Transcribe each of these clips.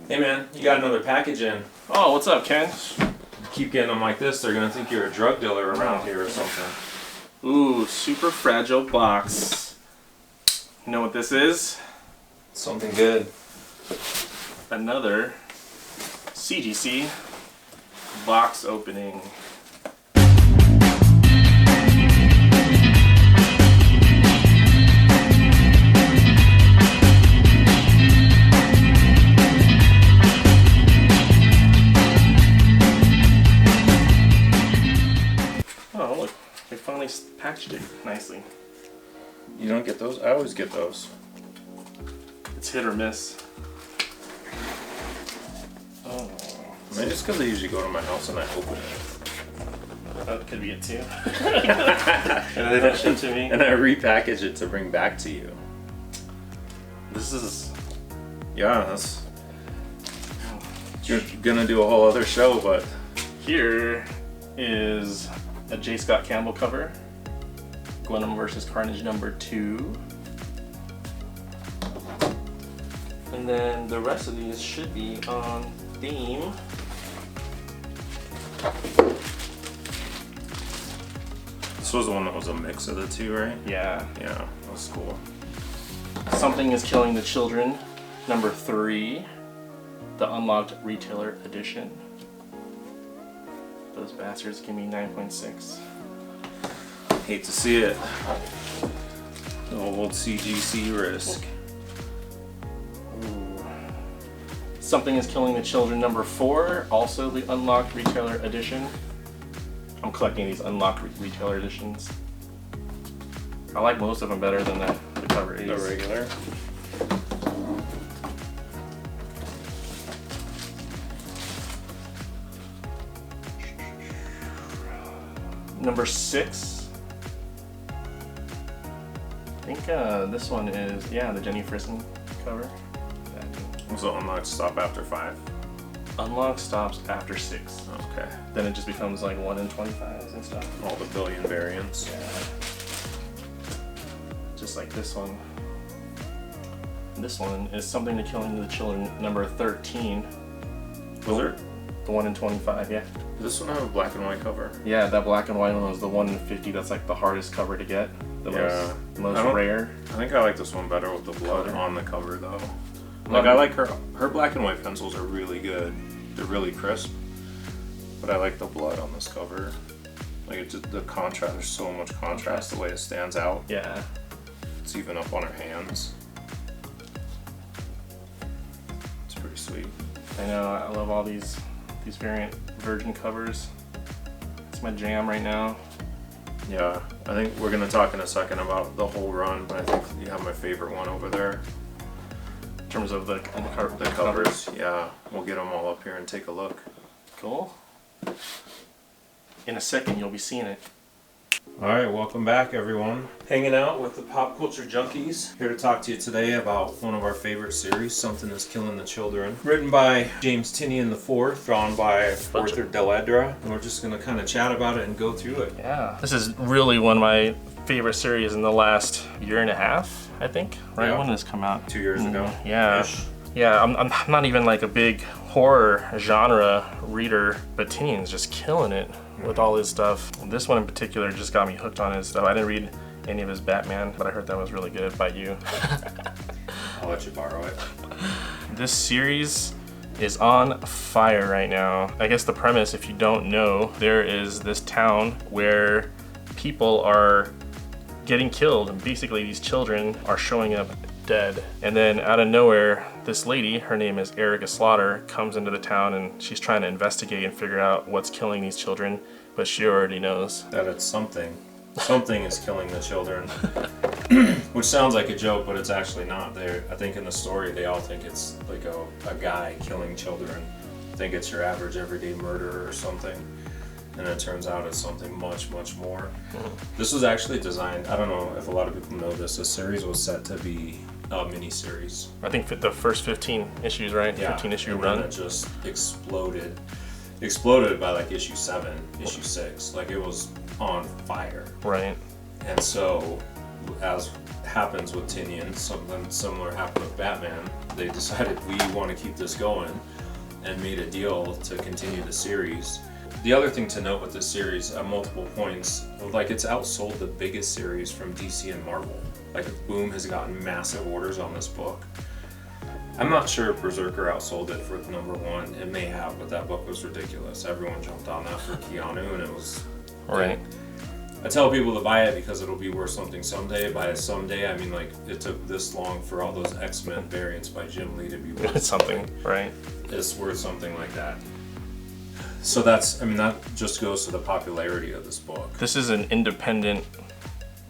Hey man, you got another package in. Oh, what's up, Ken? Keep getting them like this, they're gonna think you're a drug dealer around here or something. Ooh, super fragile box. You know what this is? Something good. Another CGC box opening. Oh, look, they finally packaged it nicely. You don't get those? I always get those. It's hit or miss. Oh. Maybe it's because I usually go to my house and I open it. That could be it too. And then they don't ship to me. And I repackage it to bring back to you. This is... Yeah, that's... You're gonna do a whole other show, but... Here is a J. Scott Campbell cover. Gwenum vs. Carnage #2. And then the rest of these should be on theme. This was the one that was a mix of the two, right? Yeah. Yeah, that was cool. Something is Killing the Children #3. The Unlocked Retailer Edition. Those bastards give me 9.6. Hate to see it. The old CGC risk. Ooh. Something is Killing the Children #4, also the Unlocked Retailer Edition. I'm collecting these Unlocked Retailer Editions. I like most of them better than the cover A's. The regular. #6. I think this one is, yeah, the Jenny Frison cover. So unlocked stop after 5. Unlock stops after 6. Okay. Then it just becomes like 1 in 25s and stuff. All the billion variants. Yeah. Just like this one. This one is Something to Killing the Children #13. Was there? The 1 in 25, yeah. Does this one have a black and white cover? Yeah, that black and white one was the 1 in 50. That's like the hardest cover to get. The most rare. I think I like this one better with the blood Color. on the cover though. Like I like her black and white pencils are really good. They're really crisp. But I like the blood on this cover. Like it's just, the contrast, there's so much contrast the way it stands out. Yeah. It's even up on her hands. It's pretty sweet. I know, I love all these variant virgin covers. It's my jam right now. Yeah, I think we're gonna talk in a second about the whole run, but I think you have my favorite one over there. In terms of the covers. Yeah, we'll get them all up here and take a look. Cool. In a second, you'll be seeing it. Alright, welcome back everyone. Hanging out with the Pop Culture Junkies. Here to talk to you today about one of our favorite series, Something is Killing the Children. Written by James Tynion IV, drawn by Arthur Deledra. And we're just going to kind of chat about it and go through it. Yeah. This is really one of my favorite series in the last year and a half, I think. Right? Yeah. When did this come out? 2 years ago. Yeah. Ish. Yeah, I'm not even like a big horror genre reader, but Tynion's just killing it with all his stuff. This one in particular just got me hooked on his stuff. I didn't read any of his Batman, but I heard that was really good by you. I'll let you borrow it. This series is on fire right now. I guess the premise, if you don't know, there is this town where people are getting killed, and basically these children are showing up dead. And then out of nowhere, this lady, her name is Erica Slaughter, comes into the town and she's trying to investigate and figure out what's killing these children, but she already knows. That it's something. Something is killing the children. Which sounds like a joke, but it's actually not. I think in the story they all think it's like a guy killing children. I think it's your average everyday murderer or something. And it turns out it's something much, much more. This was actually designed, I don't know if a lot of people know this, this series was set to be a mini-series. I think the first 15 issues, right? Yeah, 15 issue and run. then it just exploded. Exploded by like issue 7, issue 6. Like it was on fire. Right. And so as happens with Tynion, something similar happened with Batman. They decided we want to keep this going and made a deal to continue the series. The other thing to note with this series at multiple points, like it's outsold the biggest series from DC and Marvel. Like Boom has gotten massive orders on this book. I'm not sure if Berserker outsold it for number one. It may have, but that book was ridiculous. Everyone jumped on that for Keanu, and it was Right. I tell people to buy it because it'll be worth something someday. By someday, I mean like it took this long for all those X-Men variants by Jim Lee to be worth Something, right? It's worth something like that. So that's, I mean, that just goes to the popularity of this book. This is an independent,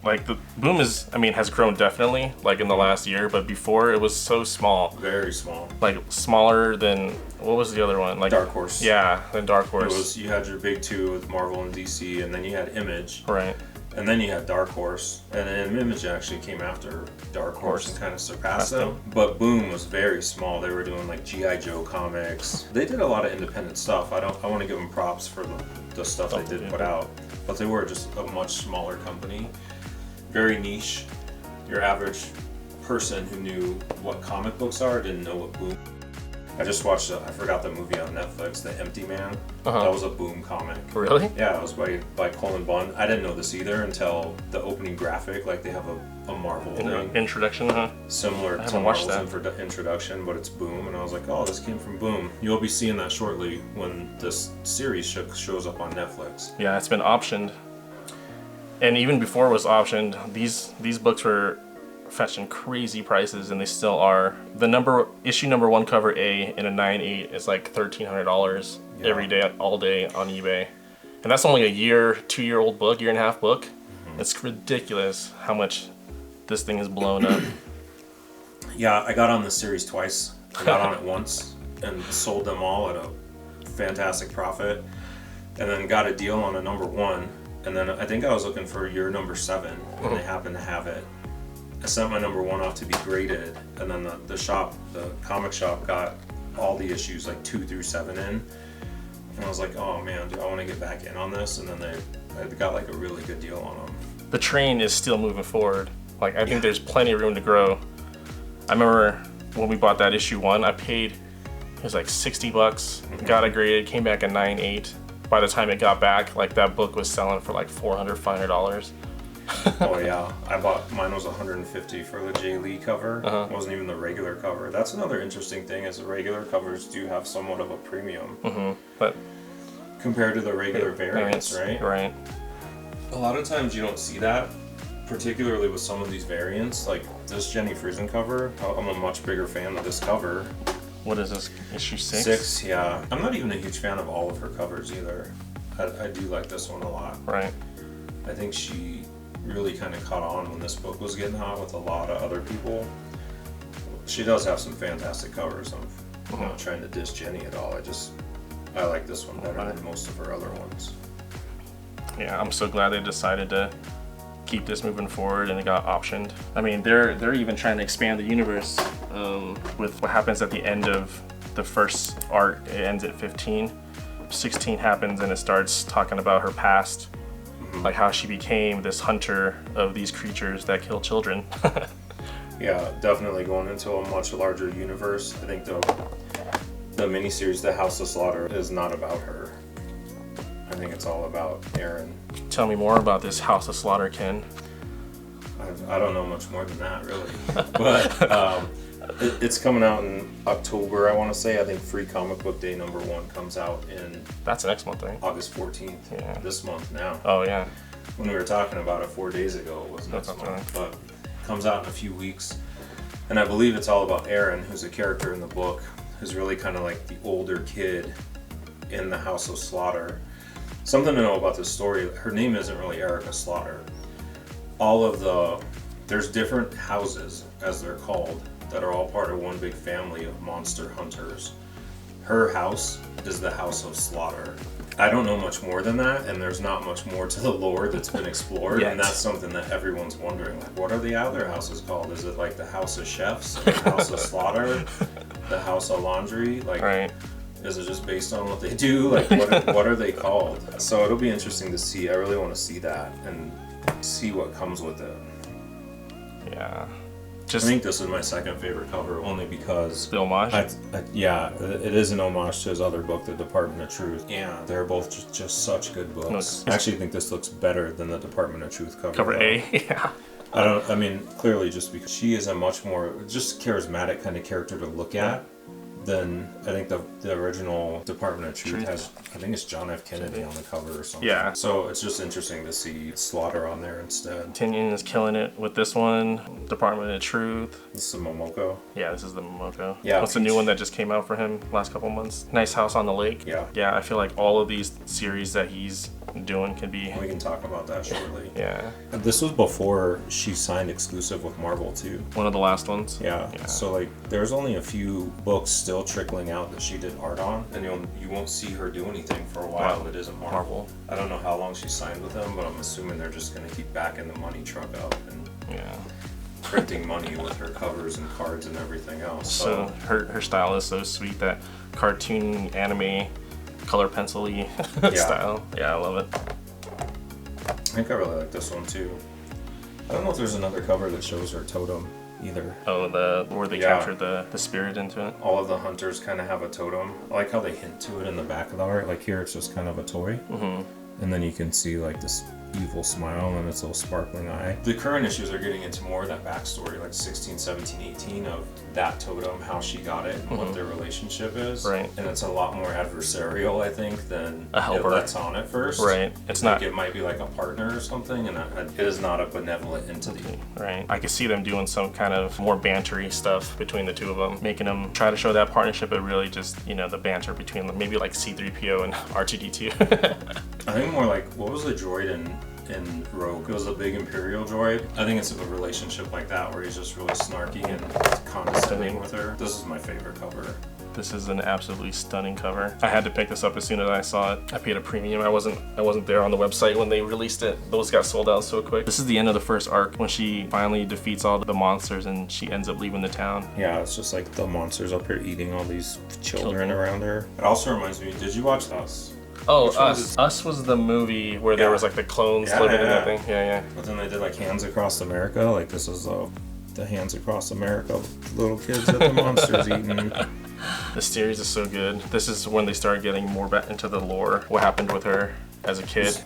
like the Boom is, I mean, has grown definitely like in the last year, but before it was so small, Very small. like smaller than, what was the other one? Like Dark Horse. Yeah, than Dark It Horse. was, you had your big two with Marvel and DC, and then you had Image, Right. and then you had Dark Horse, and then Image actually came after Dark Horse and kind of surpassed them. But Boom was very small. They were doing like G.I. Joe comics. They did a lot of independent stuff. I want to give them props for the stuff they did put out, but they were just a much smaller company, very niche. Your average person who knew what comic books are didn't know what Boom. I just watched, I forgot the movie on Netflix, The Empty Man. That was a Boom comic. Really? Yeah, it was by Colin Bunn. I didn't know this either until the opening graphic. Like they have a Marvel thing Introduction, huh? similar to haven't watched Marvel's introduction, but it's Boom, and I was like, oh, this came from Boom. You'll be seeing that shortly when this series shows up on Netflix. Yeah, it's been optioned. And even before it was optioned, these books were fetching crazy prices, and they still are. The issue number 1 cover A in a 9/8 is like $1,300 every day, all day on eBay. And that's only a 2-year-old book, year and a half book. It's ridiculous how much this thing is blown up. Yeah, I got on this series twice. I got on it once and sold them all at a fantastic profit, and then got a deal on a number 1. And then I think I was looking for year number 7, and they happened to have it. I sent my number 1 off to be graded, and then the comic shop got all the issues like 2 through 7 in, and I was like, oh man, do I want to get back in on this? And then they got like a really good deal on them. The train is still moving forward. Like I think there's plenty of room to grow. I remember when we bought that issue 1, I paid, it was like $60, got it graded, came back at 9.8. By the time it got back, like that book was selling for like $400, $500. Oh yeah, mine was $150 for the Jay Lee cover. It wasn't even the regular cover. That's another interesting thing, is the regular covers do have somewhat of a premium But compared to the regular variants, right? Right. A lot of times you don't see that, particularly with some of these variants, like this Jenny Friesen cover. I'm a much bigger fan of this cover. What is this, issue 6? 6, yeah. I'm not even a huge fan of all of her covers either. I do like this one a lot. Right. I think she really kind of caught on when this book was getting hot with a lot of other people. She does have some fantastic covers. I'm not trying to diss Jenny at all. I like this one better than most of her other ones. Yeah, I'm so glad they decided to keep this moving forward and it got optioned. I mean, they're even trying to expand the universe with what happens at the end of the first arc. It ends at 15. 16 happens and it starts talking about her past, like how she became this hunter of these creatures that kill children. Yeah, definitely going into a much larger universe. I think the miniseries The House of Slaughter is not about her. I think it's all about Aaron. Tell me more about this House of Slaughter, Ken. I don't know much more than that, really. But it's coming out in October, I want to say. I think Free Comic Book Day number 1 comes out in... That's next month, right? August 14th. Yeah. This month now. Oh, yeah. When we were talking about it 4 days ago, it was next month. Right. But it comes out in a few weeks. And I believe it's all about Aaron, who's a character in the book, who's really kind of like the older kid in the House of Slaughter. Something to know about this story, her name isn't really Erica Slaughter. There's different houses, as they're called, that are all part of one big family of monster hunters. Her house is the House of Slaughter. I don't know much more than that, and there's not much more to the lore that's been explored, and that's something that everyone's wondering. Like, what are the other houses called? Is it like the House of Chefs, the House of Slaughter, the House of Laundry? Like, right. Is it just based on what they do? Like, what are they called? So it'll be interesting to see. I really want to see that and see what comes with it. Yeah. I Just think this is my second favorite cover, only because the homage. yeah, it is an homage to his other book, The Department of Truth. Yeah, they're both just such good books. I actually think this looks better than The Department of Truth cover. Cover though. A, yeah. I mean, clearly just because she is a much more just charismatic kind of character to look at than I think the original Department of Truth has. I think it's John F. Kennedy on the cover or something. Yeah. So it's just interesting to see Slaughter on there instead. Tinian is killing it with this one. Department of Truth. This is the Momoko. Yeah, this is the Momoko. Yeah. What's the new one that just came out for him last couple months? Nice House on the Lake. Yeah. Yeah, I feel like all of these series that he's doing can be. We can talk about that shortly. Yeah. This was before she signed exclusive with Marvel too. One of the last ones. Yeah. So like, there's only a few books still trickling out that she did art on, and you won't see her do anything for a while that isn't Marvel. I don't know how long she signed with them, but I'm assuming they're just gonna keep backing the money truck up and printing money with her covers and cards and everything else. So her style is so sweet, that cartoon anime color pencil-y style. Yeah, I love it. I think I really like this one too. I don't know if there's another cover that shows her totem either. Oh, where they captured the spirit into it. All of the hunters kind of have a totem. I like how they hint to it in the back of the art. Like here, it's just kind of a toy, and then you can see like this evil smile and its little sparkling eye. The current issues are getting into more of that backstory, like 16, 17, 18 of that totem, how she got it, and what their relationship is. Right. And it's a lot more adversarial, I think, than a helper. It lets on at first. Right. It's like not. It might be like a partner or something, and it is not a benevolent entity. Right. I could see them doing some kind of more bantery stuff between the two of them, making them try to show that partnership, but really just, the banter between them. Maybe like C-3PO and R2-D2. I think more like, what was the droid in Rogue? It was a big Imperial droid. I think it's a relationship like that where he's just really snarky and condescending with her. This is my favorite cover. This is an absolutely stunning cover. I had to pick this up as soon as I saw it. I paid a premium. I wasn't there on the website when they released it. Those got sold out so quick. This is the end of the first arc when she finally defeats all the monsters and she ends up leaving the town. Yeah, it's just like the monsters up here eating all these children around her. It also reminds me, did you watch Us? Oh, Us. Us was the movie where there was like the clones living in that thing. Yeah. But then they did like Hands Across America. Like this is the Hands Across America little kids that the monsters eating. The series is so good. This is when they started getting more back into the lore. What happened with her as a kid.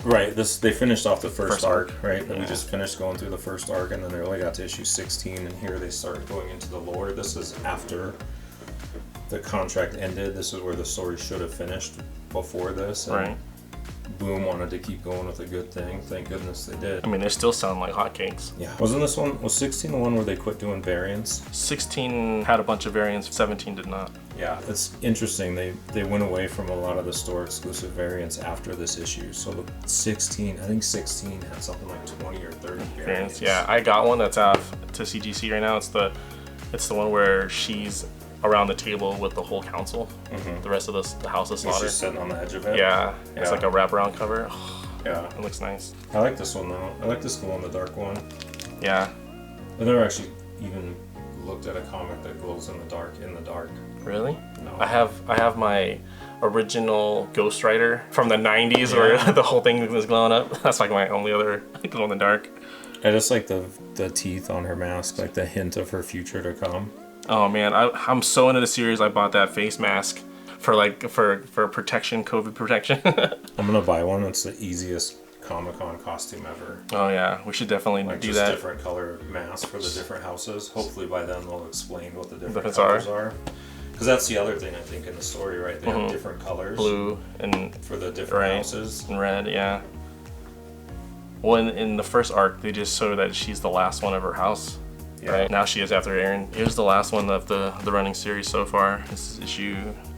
Right. They finished off the first arc, right? And we just finished going through the first arc, and then they only got to issue 16, and here they started going into the lore. This is after the contract ended. This is where the story should have finished before this. And Boom wanted to keep going with a good thing. Thank goodness they did. I mean, they still sound like hotcakes. Yeah. Was 16 the one where they quit doing variants? 16 had a bunch of variants, 17 did not. Yeah, it's interesting. They went away from a lot of the store exclusive variants after this issue. So I think 16 had something like 20 or 30 variants. Yeah, I got one that's out to CGC right now. It's the one where she's around the table with the whole council. The rest of the House of Slaughter. She's sitting on the edge of it. Yeah, it's like a wraparound cover. Yeah. It looks nice. I like this one though. I like this glow-in-the-dark one. Yeah. I've never actually even looked at a comic that glows in the dark. Really? No. I have my original Ghost Rider from the 90s where the whole thing was glowing up. That's like my only other glow in the dark. I just like the teeth on her mask, like the hint of her future to come. Oh man, I'm so into the series. I bought that face mask for protection, COVID protection. I'm gonna buy one. It's the easiest Comic-Con costume ever. Oh yeah, we should definitely do that. Different color masks for the different houses. Hopefully by then they'll explain what the different colors are. Because that's the other thing I think in the story, right? They have different colors. Blue and for the different houses. And red, yeah. Well, in the first arc, they just show that she's the last one of her house. Yeah. Right? Now she is after Aaron. Here's the last one of the running series so far. This is issue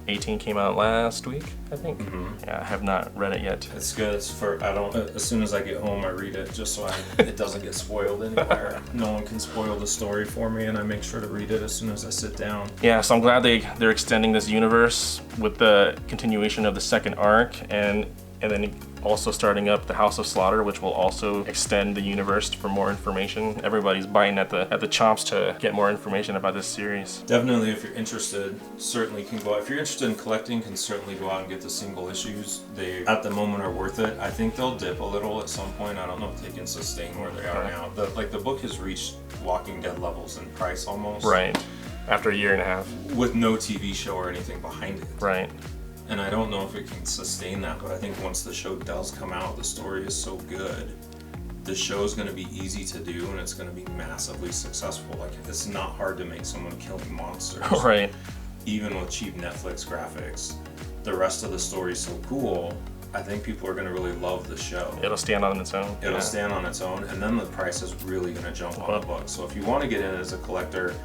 18, came out last week, I think. Yeah, I have not read it yet. It's good. As soon as I get home, I read it just so it doesn't get spoiled anywhere. No one can spoil the story for me, and I make sure to read it as soon as I sit down. Yeah, so I'm glad they're extending this universe with the continuation of the second arc, and then also starting up the House of Slaughter, which will also extend the universe for more information. Everybody's biting at the chops to get more information about this series. Definitely, if you're interested, certainly can go out. If you're interested in collecting, can certainly go out and get the single issues. They, at the moment, are worth it. I think they'll dip a little at some point. I don't know if they can sustain where they are now. The book has reached Walking Dead levels in price almost. Right. After a year and a half. With no TV show or anything behind it. Right. And I don't know if it can sustain that, but I think once the show does come out, the story is so good. The show is going to be easy to do, and it's going to be massively successful. Like, it's not hard to make someone killing monsters. Right. Even with cheap Netflix graphics. The rest of the story is so cool. I think people are going to really love the show. It'll stand on its own. It'll stand on its own, and then the price is really going to jump on the book. So if you want to get in as a collector,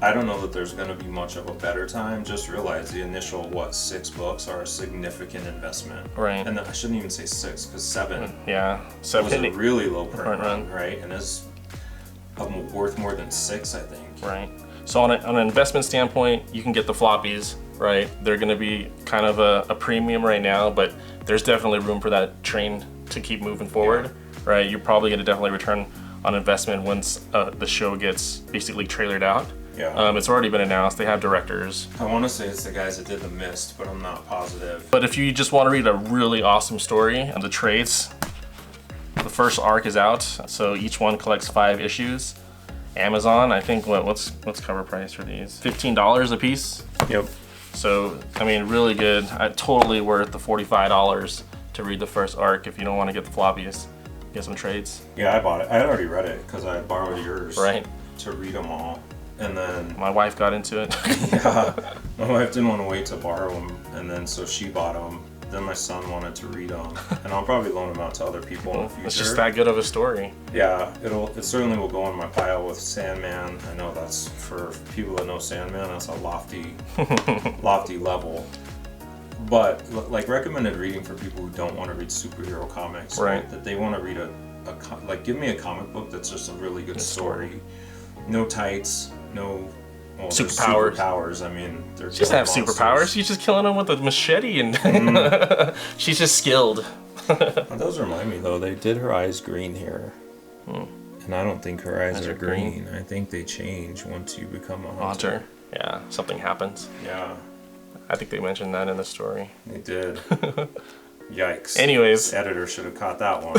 I don't know that there's going to be much of a better time. Just realize the initial, 6 books are a significant investment. Right. And I shouldn't even say 6, because 7 yeah, was a really low print run, right? And is worth more than 6, I think. Right. So on an investment standpoint, you can get the floppies, right? They're going to be kind of a premium right now, but there's definitely room for that train to keep moving forward, right? You're probably going to definitely return on investment once the show gets basically trailered out. Yeah. It's already been announced. They have directors. I want to say it's the guys that did The Mist, but I'm not positive. But if you just want to read a really awesome story and the trades, the first arc is out. So each one collects 5 issues. Amazon, I think what's cover price for these? $15 a piece. Yep. So I mean, really good. Totally worth the $45 to read the first arc. If you don't want to get the floppies, get some trades. Yeah, I bought it. I had already read it because I borrowed yours. Right. To read them all. And then my wife got into it. Yeah, my wife didn't want to wait to borrow them, and then so she bought them. Then my son wanted to read them, and I'll probably loan them out to other people in the future. It's just that good of a story. Yeah, it certainly will go in my pile with Sandman. I know that's, for people that know Sandman, that's a lofty level. But like, recommended reading for people who don't want to read superhero comics, right? That they want to read give me a comic book that's just a really good story. No tights, no superpowers. I mean, they're she doesn't have superpowers. She's just killing them with a machete, and she's just skilled. Those remind me, though, they did her eyes green here. And I don't think her eyes are green. I think they change once you become a hunter. Yeah, something happens. Yeah. I think they mentioned that in the story. They did. Yikes. Anyways. The editor should have caught that one.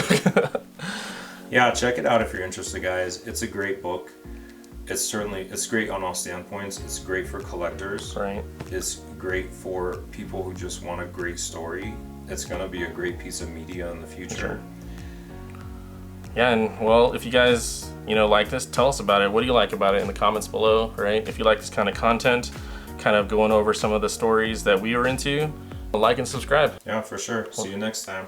Yeah, check it out if you're interested, guys. It's a great book. It's great on all standpoints. It's great for collectors. Right. It's great for people who just want a great story. It's going to be a great piece of media in the future. Sure. Yeah, and well, if you guys, like this, tell us about it. What do you like about it in the comments below, right? If you like this kind of content, kind of going over some of the stories that we were into, like and subscribe. Yeah, for sure. See you next time.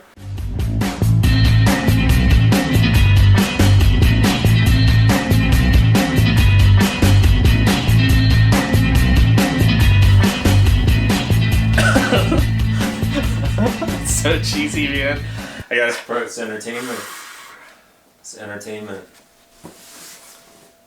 So cheesy, man. I guess it's entertainment. It's entertainment.